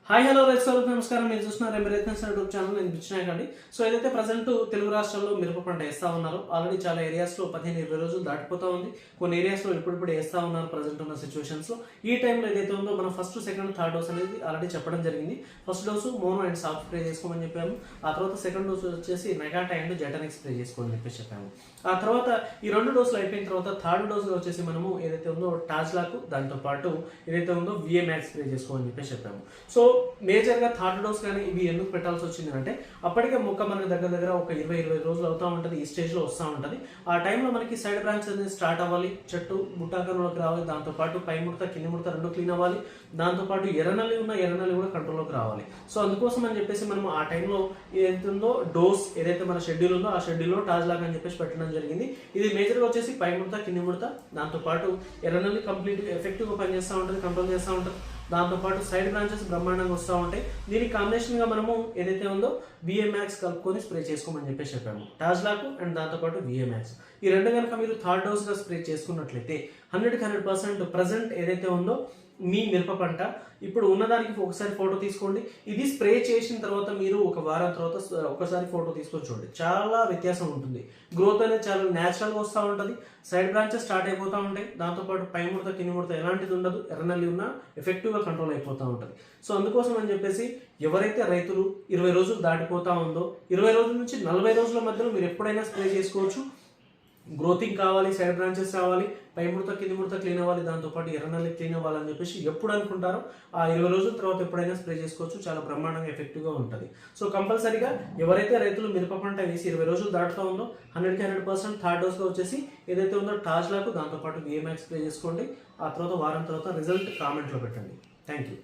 Hi hello రైతు సోదరులకు నమస్కారం. మీరు చూస్తున్నారు ఎంబరేతన్స్ యూట్యూబ్ ఛానల్. నేను బిచ్చినాయకండి. సో ఏదైతే ప్రజెంట్ తెలుగు రాష్ట్రాల్లో మిరప పంట వేస్తా ఉన్నారు. ఆల్రెడీ చాలా ఏరియాస్లో 15-20 రోజులు దాటిపోతా ఉంది. కొన్ని ఏరియాస్లో ఇప్పుడిప్పుడు వేస్తా ఉన్నారు ప్రజెంట్ ఉన్న సిచ్యువేషన్స్లో. ఈ టైంలో ఏదైతే ఉందో మనం ఫస్ట్, సెకండ్, థర్డ్ డోస్ అనేది ఆల్రెడీ చెప్పడం జరిగింది. First dose mono and soft spray చేసుకోమని చెప్పాము. ఆ తర్వాత సెకండ్ డోస్ వచ్చేసి మెగాటా అండ్ జెటానిక్ స్ప్రే చేసుకోమని చెప్పేసి చెప్పాము. ఆ తర్వాత ఈ 2 డోసులు అయిపోయిన తర్వాత థర్డ్ డోస్గా వచ్చేసి మనము ఏదైతే ఉందో టాజ్లాకు, దాంతో పాటు ఏదైతే ఉందో విఏమాక్స్ స్ప్రే చేసుకోమని చెప్పేసి చెప్పాము. సో మేజర్గా థర్డ్ డోస్ కానీ ఇవి ఎందుకు పెట్టాల్సి వచ్చింది అంటే అప్పటికే మొక్క మనకి దగ్గర ఒక 20 రోజులు అవుతూ ఉంటుంది. ఈ స్టేజ్లో వస్తూ ఉంటుంది. ఆ టైంలో మనకి సైడ్ బ్రాంచ్ అనేది స్టార్ట్ అవ్వాలి, చెట్టు బుట్టాకరంలోకి రావాలి, దాంతోపాటు పై ముడత కింది ముడత రెండు క్లీన్ అవ్వాలి, దాంతోపాటు ఎర్రనల్లి కూడా కంట్రోల్లోకి రావాలి. సో అందుకోసం అని చెప్పేసి మనం ఆ టైంలో ఏదైతుందో డోస్ ఏదైతే మన షెడ్యూల్ ఉందో ఆ షెడ్యూల్లో టాజ్లాక్ అని చెప్పేసి పెట్టడం జరిగింది. ఇది మేజర్గా వచ్చేసి పై ముడత కింది ముడత, దాంతోపాటు ఎర్రనల్లి కంప్లీట్ ఎఫెక్టివ్గా పనిచేస్తూ ఉంటుంది, కంట్రోల్ చేస్తూ ఉంటుంది. దాంతోపాటు సైడ్ బ్రాంచెస్ బ్రహ్మాండంగా వస్తూ ఉంటాయి. దీనికి కాంబినేషన్గా మనము ఏదైతే ఉందో విఏమాక్స్ కలుపుకొని స్ప్రే చేసుకోమని చెప్పేసి చెప్పాము. టాజ్లాకు అండ్ దాంతోపాటు విఏమాక్స్ ఈ రెండు కనుక మీరు థర్డ్ డోస్గా స్ప్రే చేసుకున్నట్లయితే 100% ప్రజెంట్ ఏదైతే ఉందో మీ మిరప పంట ఇప్పుడు ఉన్నదానికి ఒకసారి ఫోటో తీసుకోండి. ఇది స్ప్రే చేసిన తర్వాత మీరు ఒక వారం తర్వాత ఒకసారి ఫోటో తీసుకొని చూడండి. చాలా వ్యత్యాసం ఉంటుంది. గ్రోత్ అనేది చాలా న్యాచురల్గా వస్తూ ఉంటుంది. సైడ్ బ్రాంచెస్ స్టార్ట్ అయిపోతూ ఉంటాయి. దాంతోపాటు పై ముడత కింది ముడత ఎలాంటిది ఉండదు. ఎర్రనల్లి ఉన్నా ఎఫెక్టివ్గా కంట్రోల్ అయిపోతూ ఉంటుంది. సో అందుకోసం అని చెప్పేసి ఎవరైతే రైతులు 20 రోజులు దాటిపోతూ ఉందో 20 రోజుల నుంచి 40 రోజుల మధ్యలో మీరు ఎప్పుడైనా స్ప్రే చేసుకోవచ్చు. గ్రోతింగ్ కావాలి, సైడ్ బ్రాంచెస్ కావాలి, పై ముడత కింది ముడత క్లీన్ అవ్వాలి, దాంతోపాటు ఎర్రనల్లి క్లీన్ అవ్వాలని చెప్పేసి ఎప్పుడు అనుకుంటారో ఆ 20 రోజుల తర్వాత ఎప్పుడైనా స్ప్రే చేసుకోవచ్చు. చాలా బ్రహ్మాండంగా ఎఫెక్టివ్గా ఉంటుంది. సో కంపల్సరీగా ఎవరైతే రైతులు మిరప పంట వేసి 20 రోజులు దాటుతూ ఉందో 100% థర్డ్ డోస్గా వచ్చేసి ఏదైతే ఉందో టాజ్లాకు దాంతోపాటు విఏమాక్స్ స్ప్రే చేసుకోండి. ఆ తర్వాత వారం తర్వాత రిజల్ట్ కామెంట్లో పెట్టండి. Thank you.